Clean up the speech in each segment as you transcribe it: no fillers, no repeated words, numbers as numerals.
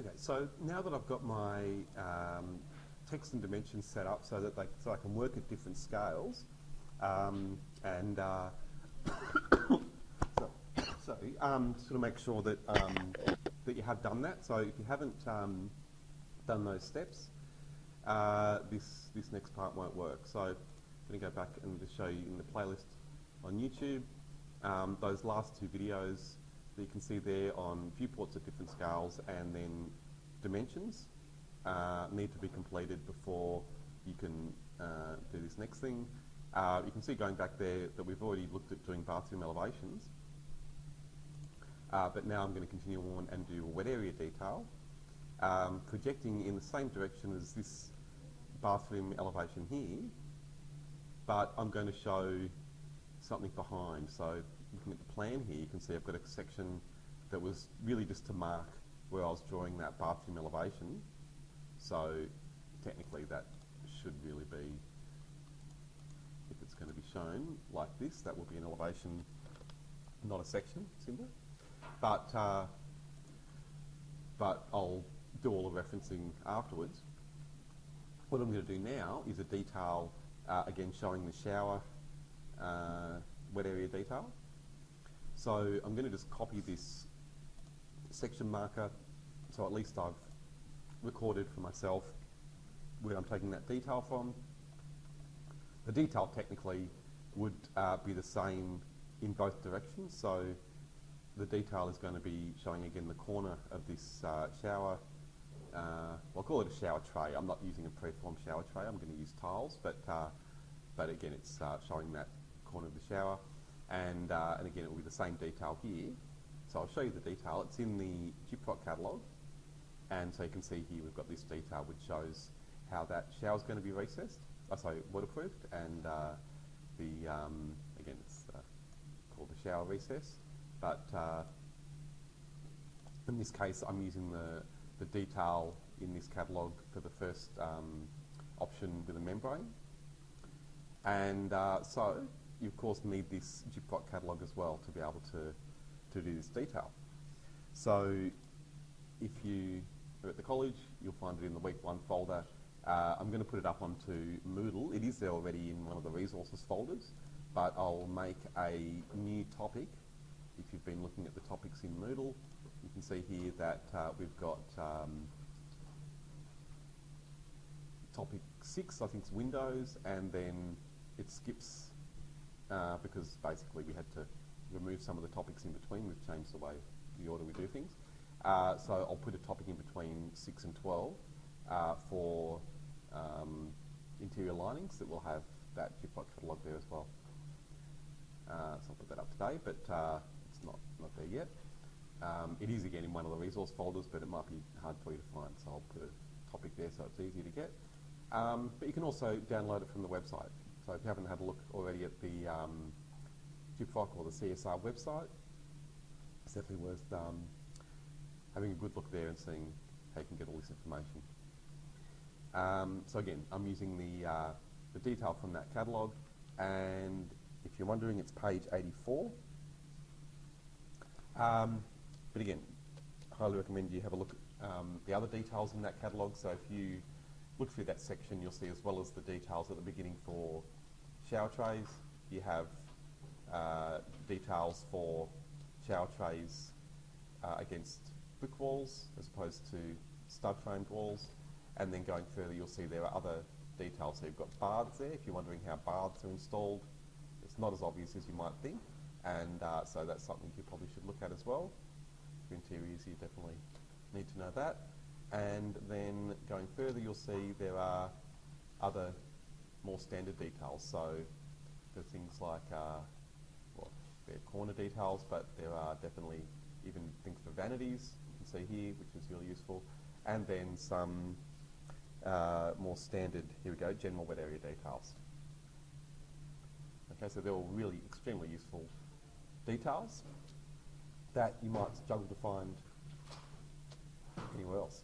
Okay, so now that I've got my text and dimensions set up so that I can work at different scales, and sorry, sort of make sure that that you have done that. So if you haven't done those steps, this next part won't work. So I'm going to go back and just show you in the playlist on YouTube those last two videos that you can see there on viewports at different scales and then dimensions need to be completed before you can do this next thing. You can see going back there that we've already looked at doing bathroom elevations, but now I'm going to continue on and do a wet area detail, projecting in the same direction as this bathroom elevation here, but I'm going to show something behind. So looking at the plan here, you can see I've got a section that was really just to mark where I was drawing that bathroom elevation. So technically that should really be, if it's going to be shown like this, that will be an elevation, not a section, simply. But I'll do all the referencing afterwards. What I'm going to do now is a detail, again showing the shower wet area detail. So I'm going to just copy this section marker, so at least I've recorded for myself where I'm taking that detail from. The detail technically would be the same in both directions, so the detail is going to be showing again the corner of this shower. I'll call it a shower tray. I'm not using a preformed shower tray, I'm going to use tiles, but again it's showing that corner of the shower, and again it will be the same detail here. So I'll show you the detail. It's in the Gyprock catalogue, and so you can see here we've got this detail which shows how that shower is going to be recessed, waterproofed, and again it's called the shower recess. But in this case I'm using the detail in this catalogue for the first option with a membrane, and so you of course need this Gyprock catalogue as well to be able to do this detail. So if you are at the college, you'll find it in the week 1 folder. I'm going to put it up onto Moodle. It is there already in one of the resources folders, but I'll make a new topic. If you've been looking at the topics in Moodle, you can see here that we've got topic 6, I think it's Windows, and then it skips because basically we had to remove some of the topics in between. We've changed the way, the order we do things. So I'll put a topic in between 6 and 12 for interior linings that will have that Gyprock catalogue there as well. So I'll put that up today, but it's not there yet. It is again in one of the resource folders, but it might be hard for you to find, so I'll put a topic there so it's easy to get. But you can also download it from the website. So if you haven't had a look already at the Gyprock or the CSR website, it's definitely worth having a good look there and seeing how you can get all this information. So again, I'm using the detail from that catalogue, and if you're wondering, it's page 84. But again, I highly recommend you have a look at the other details in that catalogue. So if you look through that section, you'll see, as well as the details at the beginning for shower trays, you have details for shower trays against brick walls as opposed to stud framed walls, and then going further you'll see there are other details. So you've got baths there. If you're wondering how baths are installed, it's not as obvious as you might think, and so that's something you probably should look at as well. For interiors, you definitely need to know that. And then going further, you'll see there are other more standard details. So there are things like they're corner details, but there are definitely even things for vanities you can see here, which is really useful. And then some more standard, here we go, general wet area details. Okay, so they're all really extremely useful details that you might struggle to find anywhere else.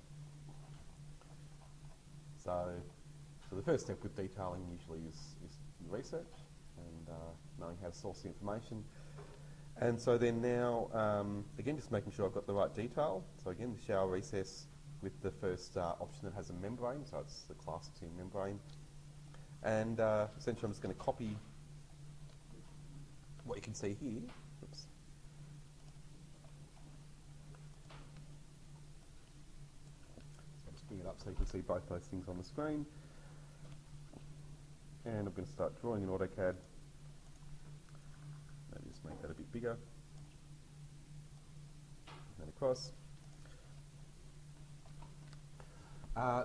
So the first step with detailing usually is research and knowing how to source the information. And so then now, again, just making sure I've got the right detail. So again, the shower recess with the first option that has a membrane, so it's the class 2 membrane. And essentially I'm just going to copy what you can see here. Oops. So I'll just bring it up so you can see both those things on the screen. And I'm going to start drawing in AutoCAD. Maybe just make that a bit bigger. And across.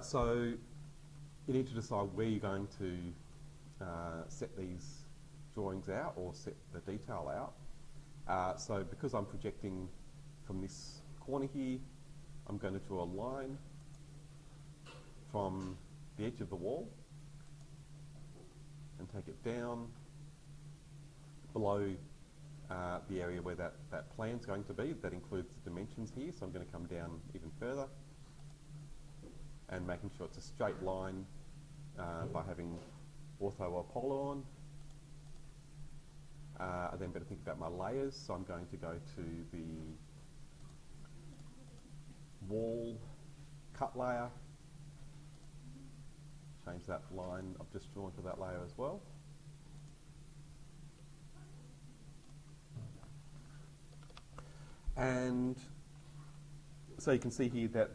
So you need to decide where you're going to set these drawings out or set the detail out. So because I'm projecting from this corner here, I'm going to draw a line from the edge of the wall and take it down below the area where that plan's going to be. That includes the dimensions here, so I'm going to come down even further and making sure it's a straight line by having ortho or polar on. I then better think about my layers, so I'm going to go to the wall cut layer, change that line I've just drawn to that layer as well. And so you can see here that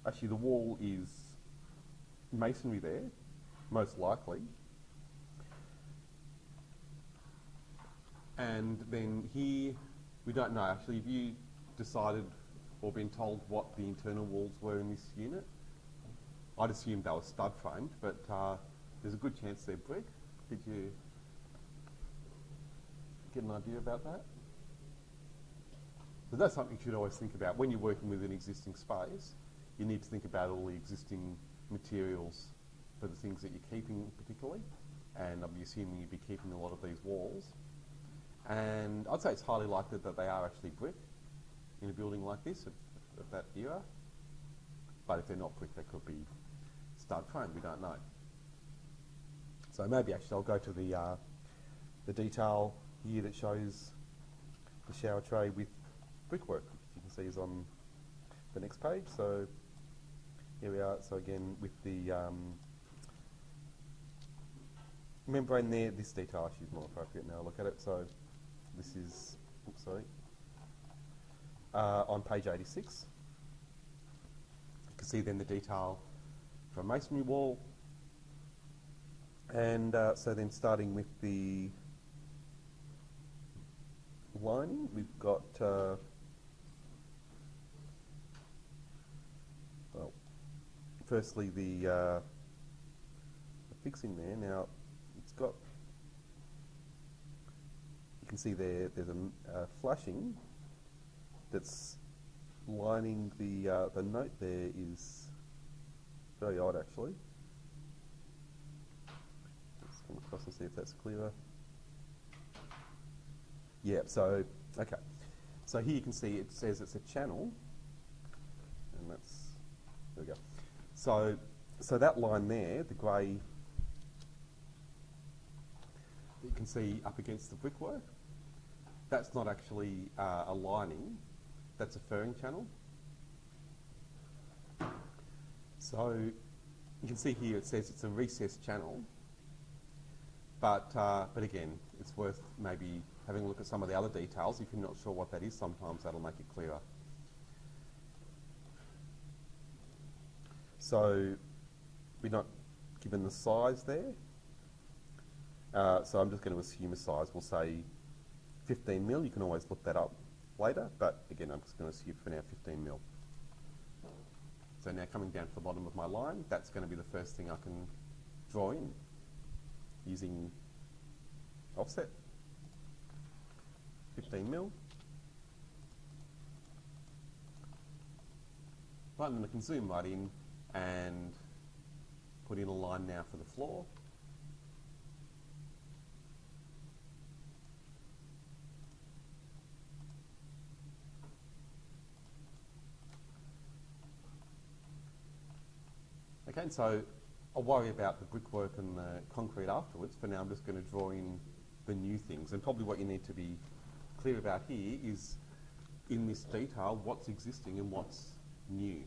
actually the wall is masonry there, most likely. And then here, we don't know actually, have you decided or been told what the internal walls were in this unit? I'd assumed they were stud framed, but there's a good chance they're brick. Did you get an idea about that? So that's something you should always think about. When you're working with an existing space, you need to think about all the existing materials for the things that you're keeping particularly, and I'll be assuming you'd be keeping a lot of these walls. And I'd say it's highly likely that they are actually brick in a building like this of that era. But if they're not brick, they could be stud frame, we don't know. So maybe actually I'll go to the detail here that shows the shower tray with brickwork, which you can see is on the next page. So here we are. So again, with the membrane there, this detail actually is more appropriate now. Look at it. So this is, oops, sorry, on page 86. You can see then the detail for a masonry wall. And so then starting with the lining, we've got well, firstly the fixing there. Now it's got, you can see there's a flashing that's lining the note there is very odd actually. Let's come across and see if that's clearer. Yeah, so, okay. So here you can see it says it's a channel, and that's, there we go. So that line there, the grey, that you can see up against the brickwork, that's not actually a lining, that's a furring channel. So you can see here it says it's a recessed channel, but again, it's worth maybe having a look at some of the other details. If you're not sure what that is, sometimes that'll make it clearer. So we're not given the size there. So I'm just going to assume a size. We'll say 15 mil. You can always look that up later, but again, I'm just going to assume for now 15 mil. So now coming down to the bottom of my line, that's going to be the first thing I can draw in using offset. 15 mil. Right, and then I can zoom right in and put in a line now for the floor. Okay, and so I'll worry about the brickwork and the concrete afterwards. For now, I'm just going to draw in the new things. And probably what you need to be clear about here is, in this detail, what's existing and what's new.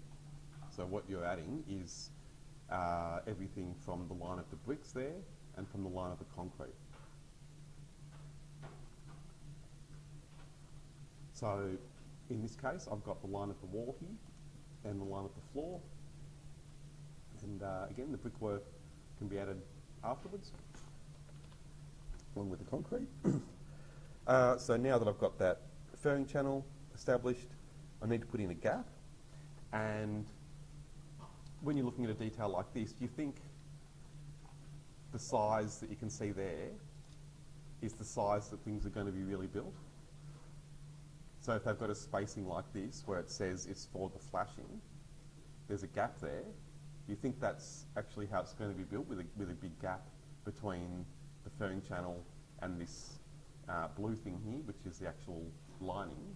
So what you're adding is everything from the line of the bricks there and from the line of the concrete. So in this case, I've got the line of the wall here and the line of the floor. And again, the brickwork can be added afterwards, along with the concrete. So now that I've got that furring channel established, I need to put in a gap. And when you're looking at a detail like this, do you think the size that you can see there is the size that things are going to be really built? So if they've got a spacing like this, where it says it's for the flashing, there's a gap there. Do you think that's actually how it's going to be built, with a big gap between the furring channel and this blue thing here, which is the actual lining?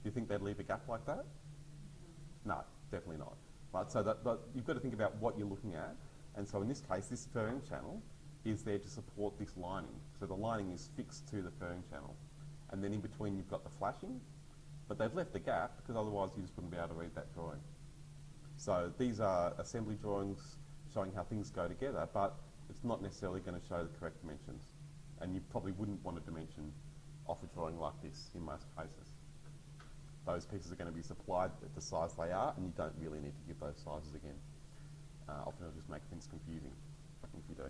Do you think they'd leave a gap like that? No, definitely not. Right, so you've got to think about what you're looking at. And so in this case, this furring channel is there to support this lining. So the lining is fixed to the furring channel. And then in between you've got the flashing, but they've left a gap because otherwise you just wouldn't be able to read that drawing. So these are assembly drawings showing how things go together, but it's not necessarily going to show the correct dimensions. And you probably wouldn't want a dimension off a drawing like this in most cases. Those pieces are going to be supplied at the size they are, and you don't really need to give those sizes again. Often it'll just make things confusing, I think you do.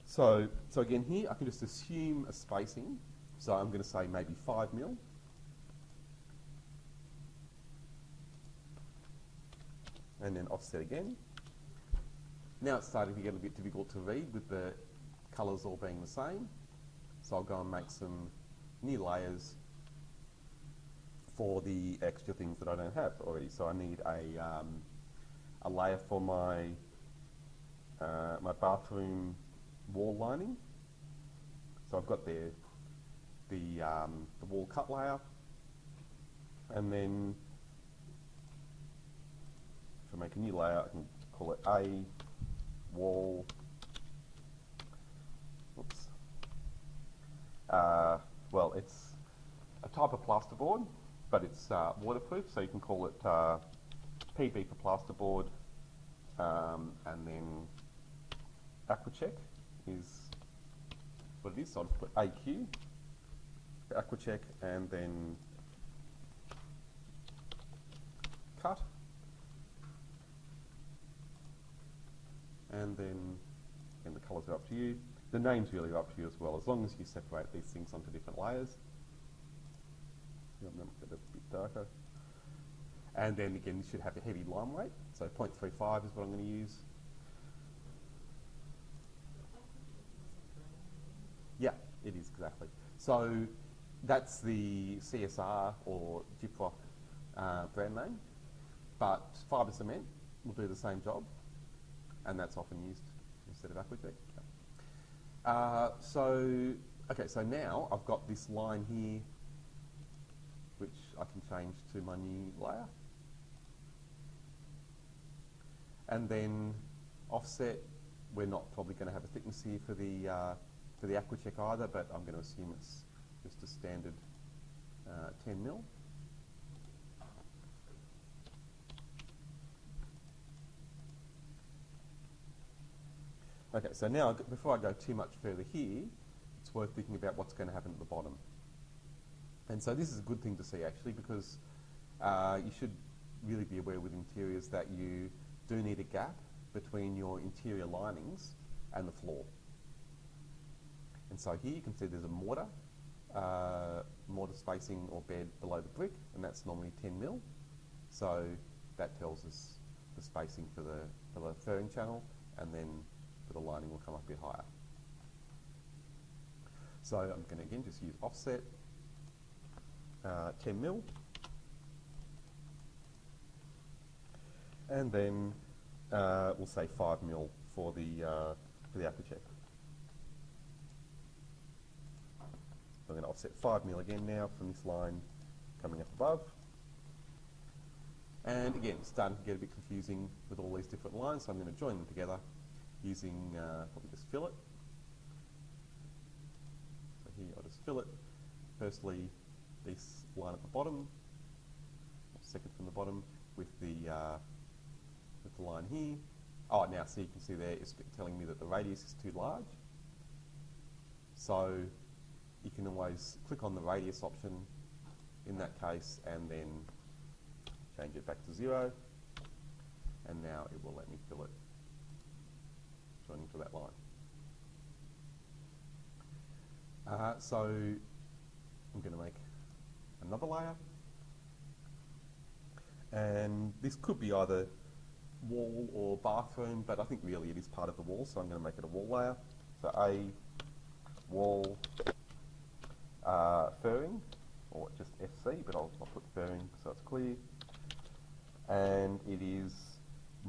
So again here, I can just assume a spacing. So I'm going to say maybe 5 mil. And then offset again. Now it's starting to get a bit difficult to read with the colours all being the same. So I'll go and make some new layers for the extra things that I don't have already. So I need a layer for my my bathroom wall lining. So I've got the wall cut layer, and then if I make a new layer, I can call it A wall. Oops. Well, it's a type of plasterboard, but it's waterproof, so you can call it PB for plasterboard, and then AquaCheck is what it is. So I'll just put AQ for AquaCheck, and then cut, and then the colours are up to you. The names really are up to you as well, as long as you separate these things onto different layers. Get a bit darker. And then again, you should have a heavy line weight, so 0.35 is what I'm going to use. Yeah, it is exactly. So that's the CSR or Gyprock brand name, but fibre cement will do the same job, and that's often used instead of AquaCheck. So now I've got this line here, which I can change to my new layer. And then offset, we're not probably going to have a thickness here for the AquaCheck either, but I'm going to assume it's just a standard 10 mil. Okay, so now before I go too much further here, it's worth thinking about what's going to happen at the bottom. And so this is a good thing to see actually, because you should really be aware with interiors that you do need a gap between your interior linings and the floor. And so here you can see there's a mortar spacing or bed below the brick, and that's normally 10 mil. So that tells us the spacing for the furring channel, and then for the lining will come up a bit higher. So I'm going to again just use offset, 10 mil, and then we'll say 5 mil for the AquaCheck. I'm going to offset 5 mil again now from this line coming up above. And again, it's starting to get a bit confusing with all these different lines, so I'm going to join them together using probably just fillet. So here I'll just fillet. Firstly, this line at the bottom, second from the bottom, with the line here. Oh, now so you can see there it's telling me that the radius is too large. So you can always click on the radius option in that case and then change it back to 0. And now it will let me fill it joining to that line. So I'm going to make another layer. And this could be either wall or bathroom, but I think really it is part of the wall, so I'm going to make it a wall layer. So a wall furring, or just FC, but I'll put furring so it's clear. And it is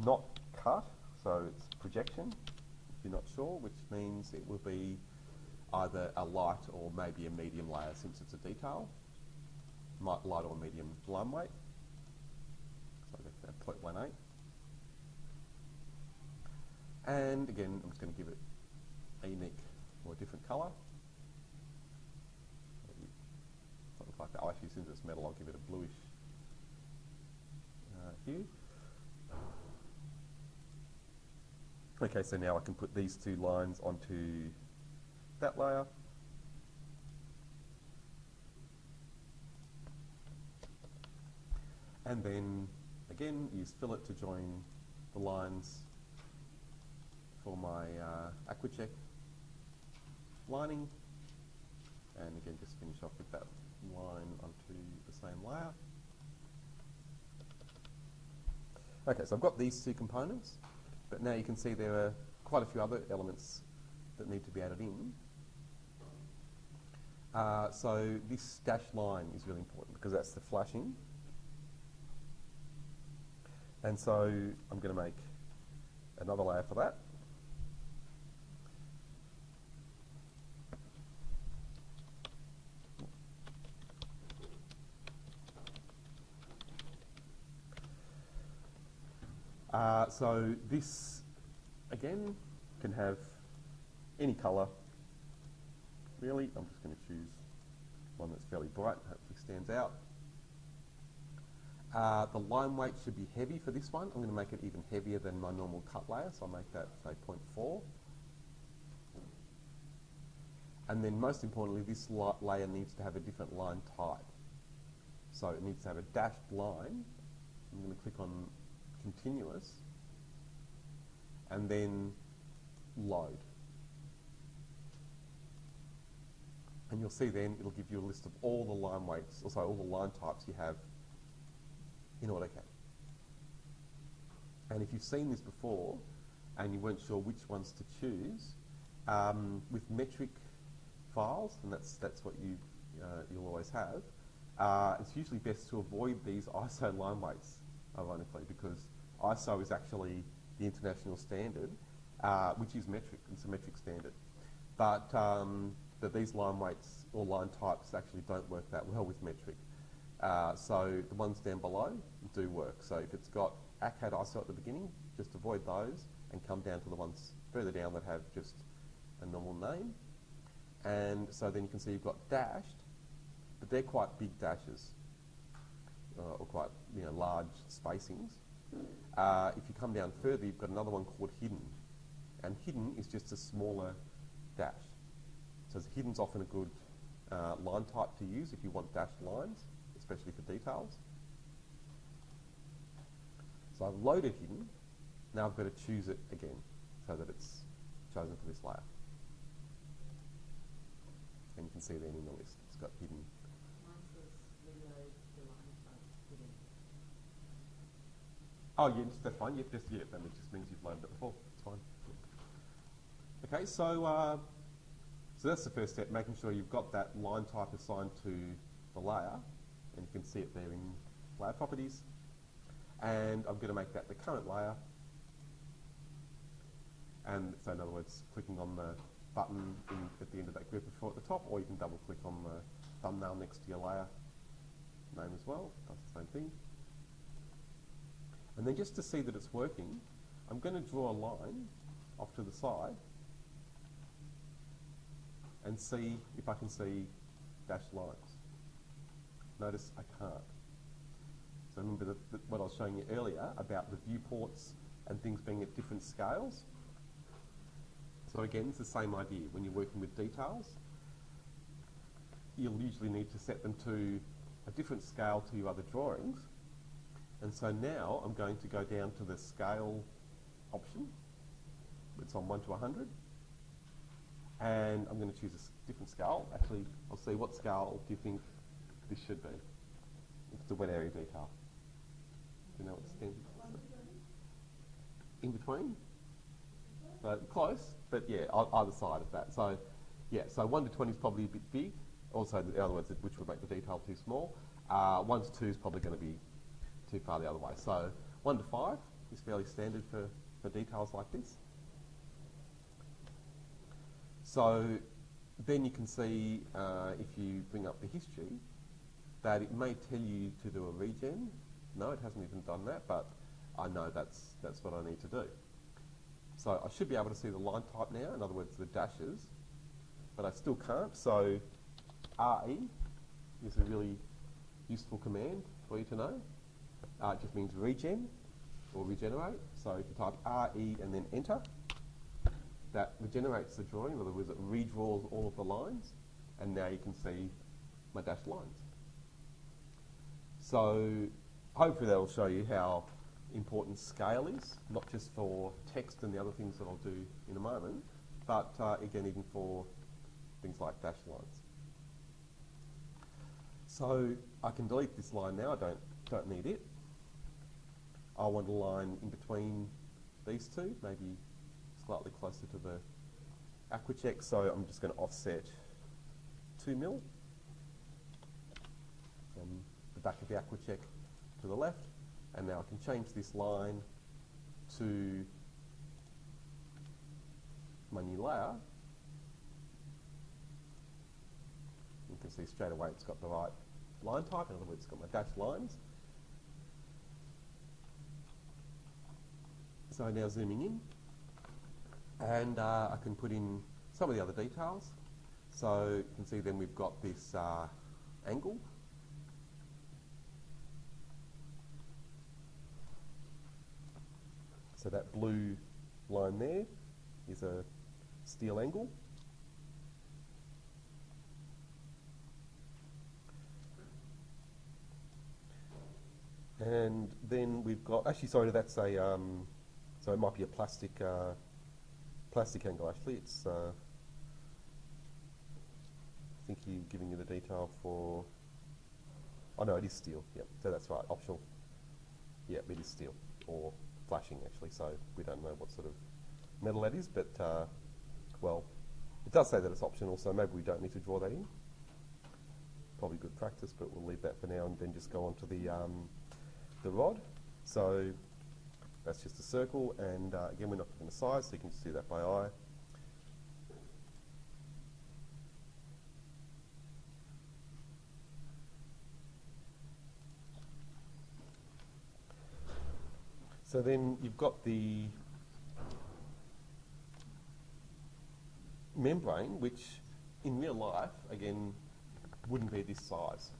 not cut, so it's projection, if you're not sure, which means it will be either a light or maybe a medium layer since it's a detail. Light or medium line weight. So that's 0.18. And again, I'm just going to give it a unique or a different colour. Something like that. Oh, actually, since it's metal, I'll give it a bluish hue. Okay, so now I can put these two lines onto that layer. And then, again, use fillet to join the lines for my AquaCheck lining. And again, just finish off with that line onto the same layer. Okay, so I've got these two components, but now you can see there are quite a few other elements that need to be added in. So this dashed line is really important because that's the flashing. And so I'm going to make another layer for that. So this, again, can have any colour, really. I'm just going to choose one that's fairly bright, hopefully stands out. The line weight should be heavy for this one. I'm going to make it even heavier than my normal cut layer, so I'll make that, say, 0.4. And then most importantly, this layer needs to have a different line type. So it needs to have a dashed line. I'm going to click on continuous and then load. And you'll see then it'll give you a list of all the line weights, also all the line types you have in AutoCAD. And if you've seen this before and you weren't sure which ones to choose, with metric files, and that's what you'll always have, it's usually best to avoid these ISO line weights, ironically, because ISO is actually the international standard, which is metric. It's a metric standard. But these line weights or line types actually don't work that well with metric. So the ones down below do work. So if it's got AutoCAD ISO at the beginning, just avoid those and come down to the ones further down that have just a normal name. And so then you can see you've got dashed, but they're quite big dashes, or quite large spacings. If you come down further, you've got another one called hidden. And hidden is just a smaller dash. So hidden's often a good line type to use if you want dashed lines, especially for details. So I've loaded hidden. Now I've got to choose it again so that it's chosen for this layer. And you can see then in the list, it's got hidden. Mine says reload the line type hidden. Oh, yeah, that's fine. That just means you've loaded it before. It's fine. Okay, so that's the first step, making sure you've got that line type assigned to the layer, and you can see it there in layer properties. And I'm going to make that the current layer. And so in other words, clicking on the button at the end of that group before at the top, or you can double click on the thumbnail next to your layer name as well. Does the same thing. And then just to see that it's working, I'm going to draw a line off to the side and see if I can see dashed lines. Notice I can't. So remember what I was showing you earlier about the viewports and things being at different scales. So again, it's the same idea. When you're working with details, you'll usually need to set them to a different scale to your other drawings. And so now I'm going to go down to the scale option. It's on 1 to 100. And I'm going to choose a different scale. Actually, I'll see what scale do you think this should be. It's the wet area detail. Do you know what the standard is? In between? Close, but yeah, either side of that. So yeah, so 1 to 20 is probably a bit big. Also, in other words, which would make the detail too small. 1 to 2 is probably going to be too far the other way. So 1 to 5 is fairly standard for details like this. So then you can see, if you bring up the history, that it may tell you to do a regen. No, it hasn't even done that, but I know that's what I need to do. So I should be able to see the line type now, in other words, the dashes, but I still can't. So RE is a really useful command for you to know. It just means regen or regenerate. So if you type RE and then enter, that regenerates the drawing. In other words, it redraws all of the lines, and now you can see my dashed lines. So hopefully that will show you how important scale is, not just for text and the other things that I'll do in a moment, but again, even for things like dashed lines. So I can delete this line now. I don't need it. I want a line in between these two, maybe slightly closer to the aquacheck. So I'm just going to offset 2 mil from the back of the aquacheck to the left. And now I can change this line to my new layer. You can see straight away it's got the right line type. In other words, it's got my dashed lines. So now zooming in, and I can put in some of the other details. So you can see then we've got this angle. So that blue line there is a steel angle. And then we've got, actually sorry, that's a, so it might be a plastic angle actually. It's, I think he's giving you the detail for, oh no, it is steel, yep, so that's right, optional. Yep, it is steel, or flashing actually, so we don't know what sort of metal that is, but well, it does say that it's optional, so maybe we don't need to draw that in. Probably good practice, but we'll leave that for now and then just go on to the rod. So that's just a circle, and again, we're not given a size, so you can just do that by eye. So then you've got the membrane, which in real life, again, wouldn't be this size.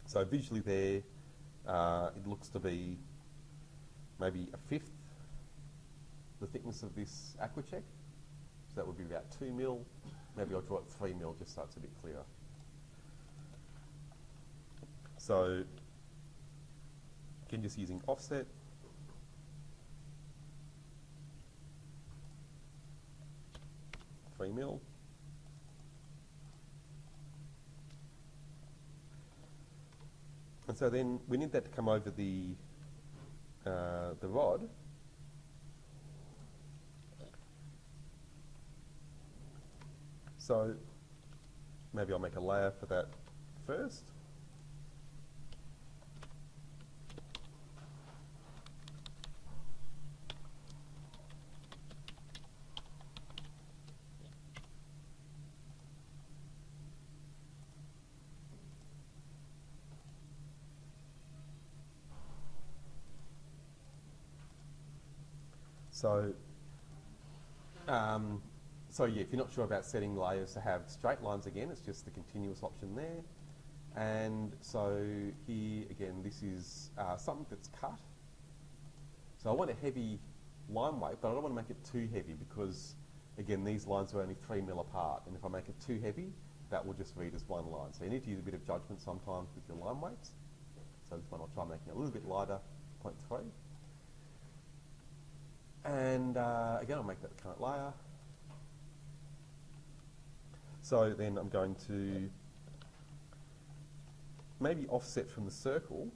So visually there, it looks to be maybe a fifth the thickness of this aquacheck. So that would be about 2 mil. Maybe I'll draw it 3 mil just so it's a bit clearer. So again, just using offset. $3 mil. And so then we need that to come over the rod. So maybe I'll make a layer for that first. So yeah, if you're not sure about setting layers to have straight lines again, it's just the continuous option there. And so here again, this is something that's cut. So I want a heavy line weight, but I don't want to make it too heavy because, again, these lines are only 3 mil apart, and if I make it too heavy, that will just read as one line. So you need to use a bit of judgment sometimes with your line weights. So this one I'll try making it a little bit lighter, 0.3. And again, I'll make that the current layer. So then I'm going to maybe offset from the circle,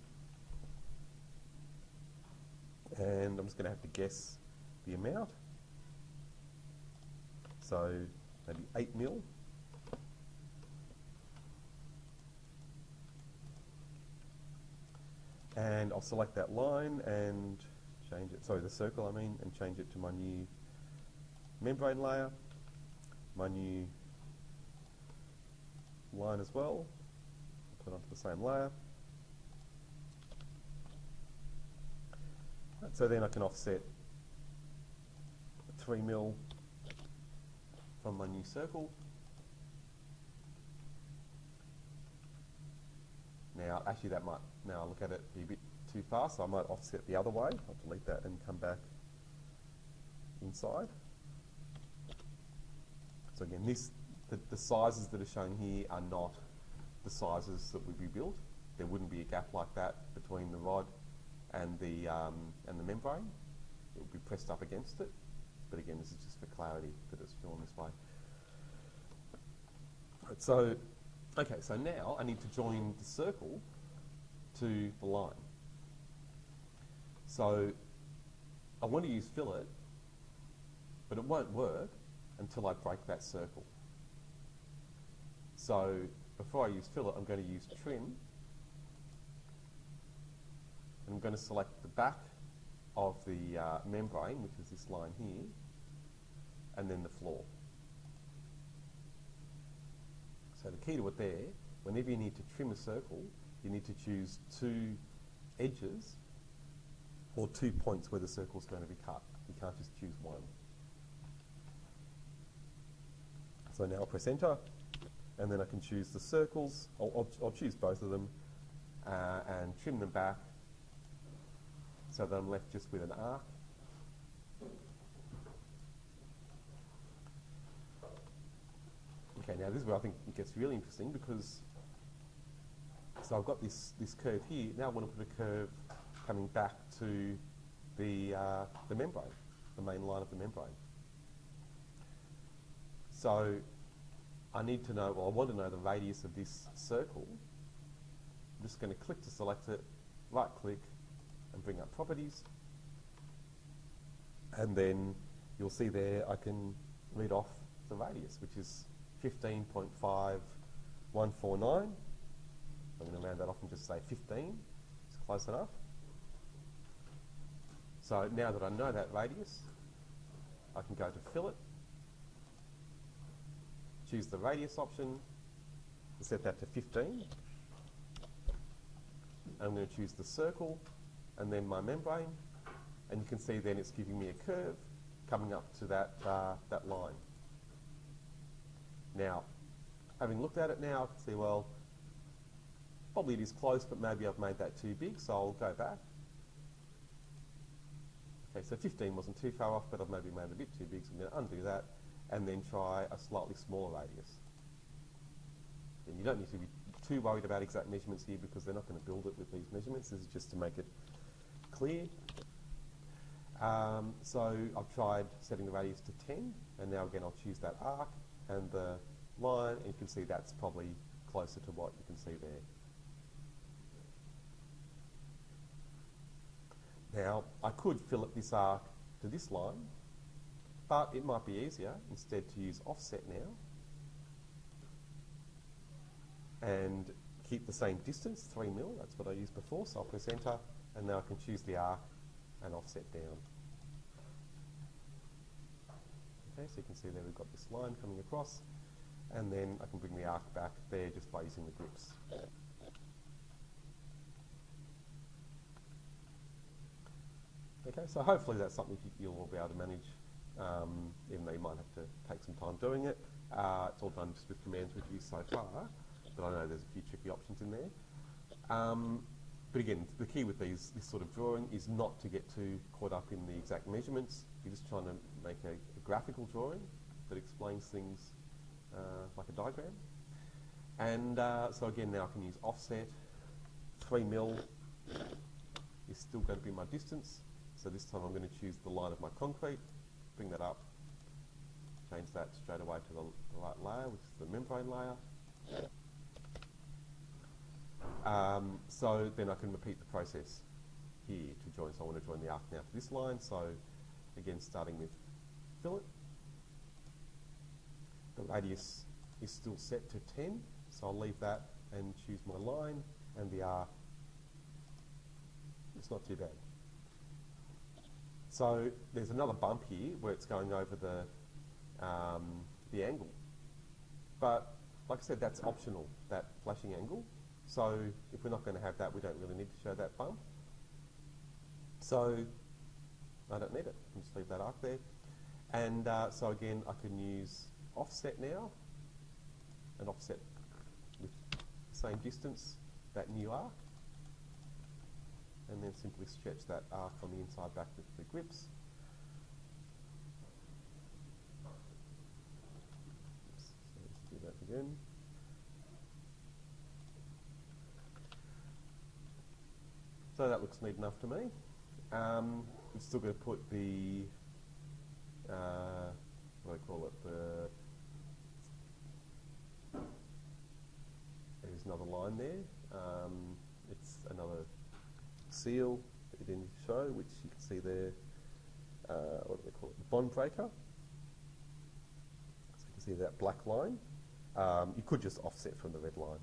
and I'm just going to have to guess the amount. So maybe 8 mil. And I'll select that line and change it, sorry, the circle I mean, and change it to my new membrane layer, my new line as well, put it onto the same layer. So then I can offset 3 mil from my new circle. Now, actually that might, now I look at it, be a bit too far, so I might offset the other way. I'll delete that and come back inside. So again, the sizes that are shown here are not the sizes that would be built. There wouldn't be a gap like that between the rod and the membrane. It would be pressed up against it. But again, this is just for clarity that it's drawn this way. Right, so, okay, so now I need to join the circle to the line. So I want to use fillet, but it won't work until I break that circle. So before I use fillet, I'm going to use trim, and I'm going to select the back of the membrane, which is this line here, and then the floor. So the key to it there, whenever you need to trim a circle, you need to choose 2 edges or 2 points where the circle is going to be cut. You can't just choose one. So now I'll press enter, and then I can choose the circles. I'll choose both of them and trim them back so that I'm left just with an arc. Okay, now this is where I think it gets really interesting because, so I've got this curve here. Now I want to put a curve coming back to the membrane, the main line of the membrane. So I need to know, well, I want to know the radius of this circle. I'm just going to click to select it, right click, and bring up properties. And then you'll see there I can read off the radius, which is 15.5149. I'm going to round that off and just say 15. It's close enough. So now that I know that radius, I can go to fillet, choose the radius option, and set that to 15. I'm going to choose the circle and then my membrane, and you can see then it's giving me a curve coming up to that line. Now, having looked at it now, I can see, well, probably it is close, but maybe I've made that too big, so I'll go back. Okay, so 15 wasn't too far off, but I've maybe made it a bit too big, so I'm going to undo that and then try a slightly smaller radius. And you don't need to be too worried about exact measurements here because they're not going to build it with these measurements. This is just to make it clear. So I've tried setting the radius to 10, and now again I'll choose that arc and the line, and you can see that's probably closer to what you can see there. Now, I could fillet this arc to this line, but it might be easier instead to use offset now and keep the same distance, 3 mil, that's what I used before, so I'll press enter, and now I can choose the arc and offset down. Okay, so you can see there we've got this line coming across, and then I can bring the arc back there just by using the grips. Okay, so hopefully that's something you'll all be able to manage, even though you might have to take some time doing it. It's all done just with commands we've used so far, but I know there's a few tricky options in there. But again, the key with this sort of drawing is not to get too caught up in the exact measurements. You're just trying to make a graphical drawing that explains things like a diagram. And so again, now I can use offset. 3 mil is still going to be my distance. So this time I'm going to choose the line of my concrete, bring that up, change that straight away to the right layer, which is the membrane layer. So then I can repeat the process here to join. So I want to join the arc now to this line. So again, starting with fillet. The radius is still set to 10, so I'll leave that and choose my line, and the arc, it's not too bad. So there's another bump here where it's going over the angle. But like I said, that's optional, that flashing angle. So if we're not going to have that, we don't really need to show that bump. So I don't need it. I can just leave that arc there. And so again, I can use offset now, and offset with the same distance, that new arc. And then simply stretch that arc on the inside back with the grips. Oops, so let's do that again. So that looks neat enough to me. We're still going to put the, what do I call it, there's another line there. It's another seal that you didn't show, which you can see there, what do they call it, the bond breaker. So you can see that black line. You could just offset from the red line.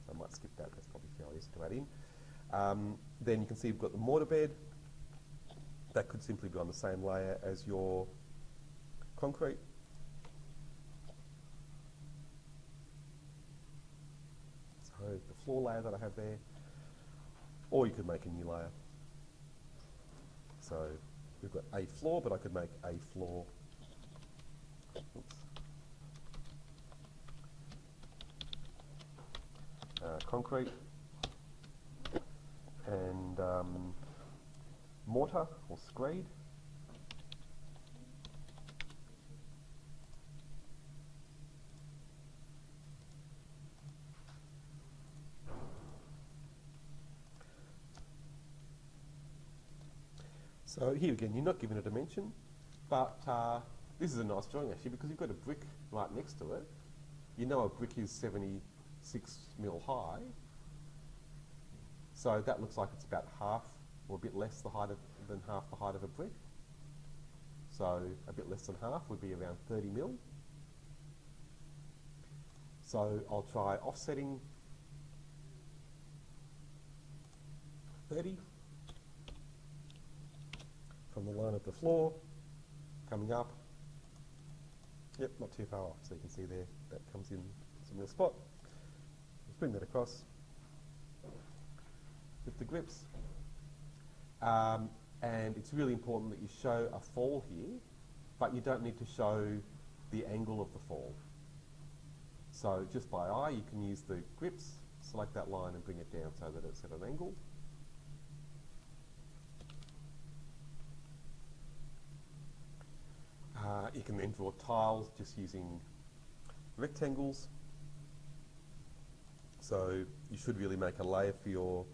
So I might skip that, that's probably fairly easy to add in. Then you can see you've got the mortar bed. That could simply be on the same layer as your concrete. So the floor layer that I have there, or you could make a new layer. So we've got a floor, but I could make a floor. Oops. Concrete. And mortar or screed. So here again, you're not given a dimension, but this is a nice drawing actually, because you've got a brick right next to it. You know a brick is 76 mil high. So that looks like it's about half or a bit less than half the height of a brick. So a bit less than half would be around 30 mil. So I'll try offsetting 30 from the line of the floor, coming up. Yep, not too far off, so you can see there that comes in some real spot. Let's bring that across with the grips. And it's really important that you show a fall here, but you don't need to show the angle of the fall. So just by eye, you can use the grips, select that line and bring it down so that it's at an angle. You can then draw tiles just using rectangles. So you should really make a layer for your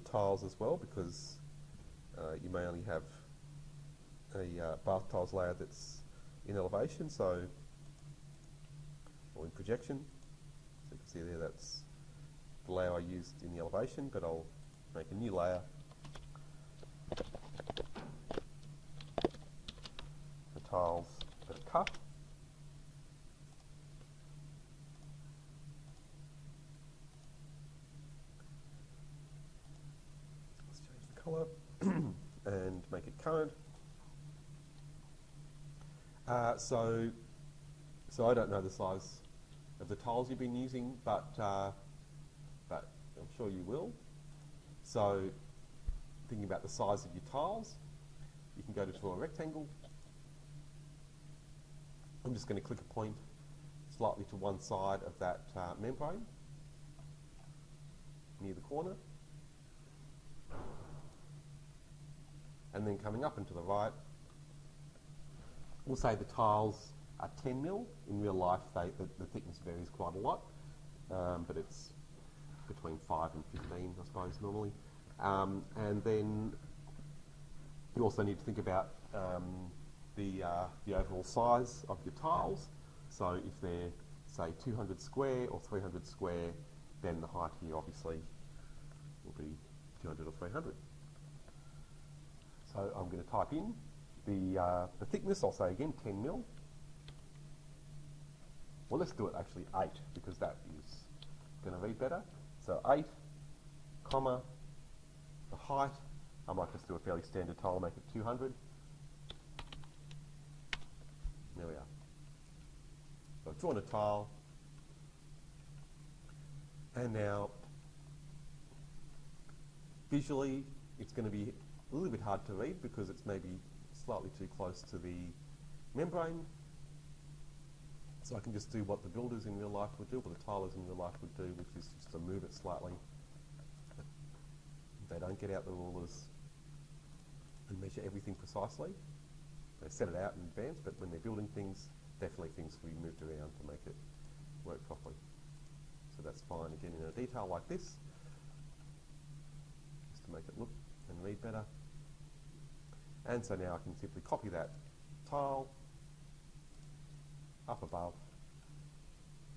tiles as well, because you may only have a bath tiles layer that's in elevation, or in projection. So you can see there that's the layer I used in the elevation, but I'll make a new layer. The tiles that are cut. Let's change the colour and make it current. So I don't know the size of the tiles you've been using, but I'm sure you will. So thinking about the size of your tiles, you can go to draw a rectangle. I'm just going to click a point slightly to one side of that membrane near the corner. And then coming up and to the right, we'll say the tiles are 10 mil. In real life, the thickness varies quite a lot, but it's between 5 and 15, I suppose, normally. And then you also need to think about the overall size of your tiles. So if they're, say, 200 square or 300 square, then the height here obviously will be 200 or 300. So I'm going to type in the thickness. I'll say again 10 mil. Well, let's do it actually 8, because that is going to read better. So 8, comma, the height. I might just do a fairly standard tile and make it 200. There we are. So I've drawn a tile. And now, visually, it's going to be a little bit hard to read because it's maybe slightly too close to the membrane. So I can just do what the builders in real life would do, what the tilers in real life would do, which is just to move it slightly. They don't get out the rulers and measure everything precisely. They set it out in advance, but when they're building things, definitely things can be moved around to make it work properly. So that's fine, again, in a detail like this, just to make it look and read better. And so now I can simply copy that tile up above,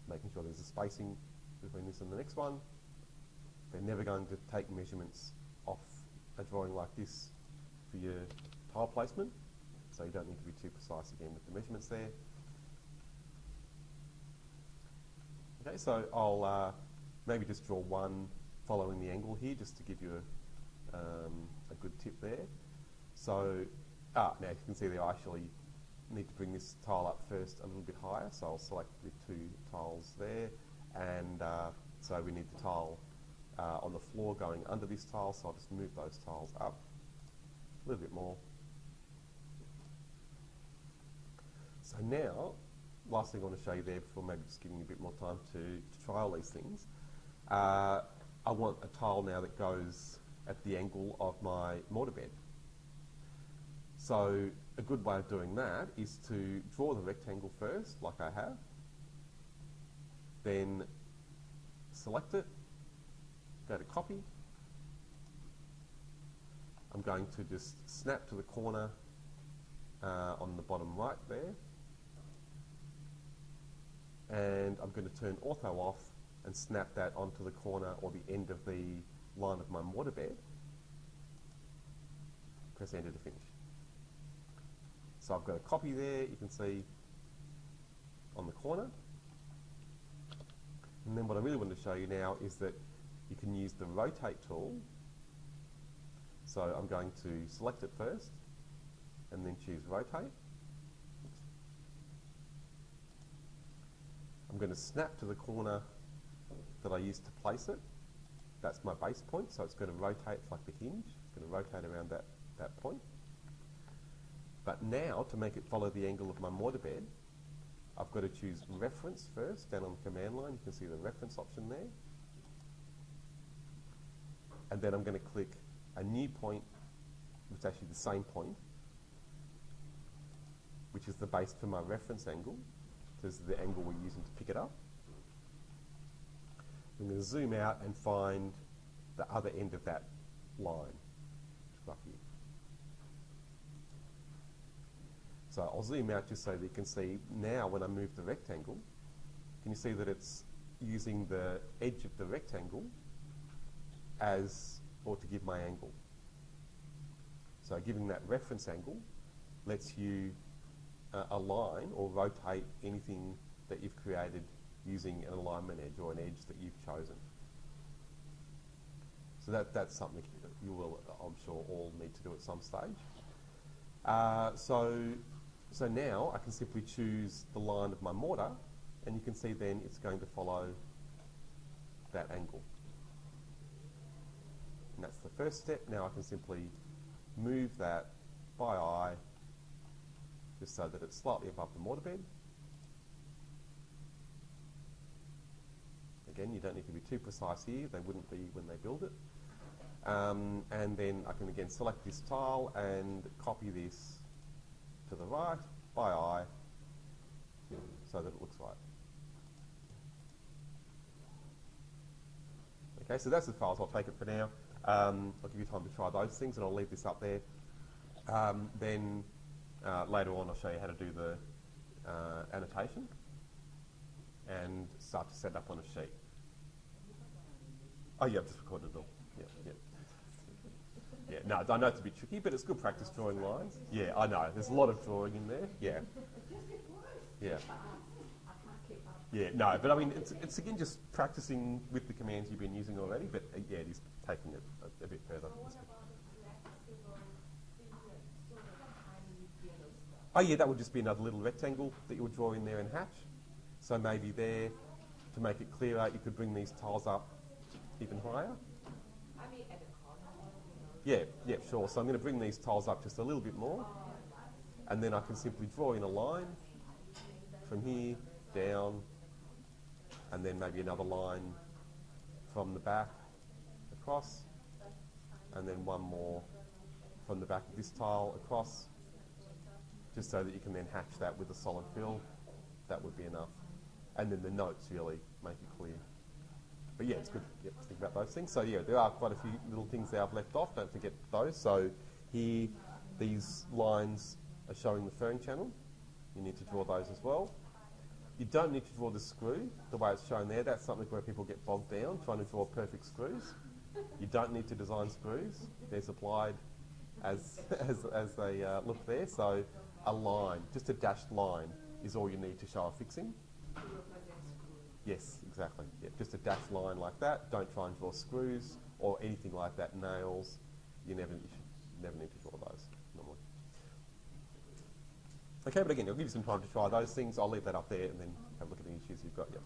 making sure there's a spacing between this and the next one. They're never going to take measurements off a drawing like this for your tile placement, so you don't need to be too precise again with the measurements there. Okay, so I'll maybe just draw one following the angle here, just to give you a good tip there. So, now you can see there I actually need to bring this tile up first a little bit higher, so I'll select the 2 tiles there, and so we need the tile on the floor going under this tile, so I'll just move those tiles up a little bit more. So now, last thing I want to show you there before maybe just giving you a bit more time to try all these things. I want a tile now that goes at the angle of my mortar bed. So a good way of doing that is to draw the rectangle first, like I have, then select it, go to copy. I'm going to just snap to the corner on the bottom right there, and I'm going to turn ortho off and snap that onto the corner or the end of the line of my mortar bed. Press enter to finish. So I've got a copy there, you can see on the corner. And then what I really want to show you now is that you can use the rotate tool. So I'm going to select it first and then choose rotate. I'm going to snap to the corner that I used to place it. That's my base point, so it's going to rotate like the hinge. It's going to rotate around that point. But now, to make it follow the angle of my mortar bed, I've got to choose reference first. Down on the command line, you can see the reference option there. And then I'm going to click a new point, which is actually the same point, which is the base for my reference angle. This is the angle we're using to pick it up. I'm going to zoom out and find the other end of that line, right here. So I'll zoom out just so that you can see now when I move the rectangle, can you see that it's using the edge of the rectangle or to give my angle. So giving that reference angle lets you align or rotate anything that you've created using an alignment edge or an edge that you've chosen. So that's something that you will, I'm sure, all need to do at some stage. So now I can simply choose the line of my mortar, and you can see then it's going to follow that angle. And that's the first step. Now I can simply move that by eye, just so that it's slightly above the mortar bed. Again, you don't need to be too precise here. They wouldn't be when they build it. And then I can again select this tile and copy this to the right by eye so that it looks right. Okay, so that's as far as I'll take it for now. I'll give you time to try those things and I'll leave this up there. Then later on I'll show you how to do the annotation and start to set up on a sheet. Oh yeah, I've just recorded it all. Yeah, yeah. Yeah, no, I know it's a bit tricky, but it's good practice drawing lines. Yeah, I know. There's a lot of drawing in there. Yeah. Yeah. Yeah, no, but I mean, it's again just practicing with the commands you've been using already, but yeah, it is taking it a bit further. Oh yeah, that would just be another little rectangle that you would draw in there and hatch. So maybe there, to make it clearer, you could bring these tiles up even higher. Yeah, yeah, sure. So I'm going to bring these tiles up just a little bit more, and then I can simply draw in a line from here down, and then maybe another line from the back across, and then one more from the back of this tile across, just so that you can then hatch that with a solid fill. That would be enough. And then the notes really make it clear. But yeah, it's good to think about those things. So yeah, there are quite a few little things that I've left off. Don't forget those. So here, these lines are showing the furring channel. You need to draw those as well. You don't need to draw the screw the way it's shown there. That's something where people get bogged down trying to draw perfect screws. You don't need to design screws. They're supplied as they look there. So a line, just a dashed line, is all you need to show a fixing. Yes, exactly. Yeah, just a dashed line like that. Don't try and draw screws or anything like that, nails. You should never need to draw those normally. Okay, but again, I'll give you some time to try those things. I'll leave that up there and then have a look at the issues you've got. Yep.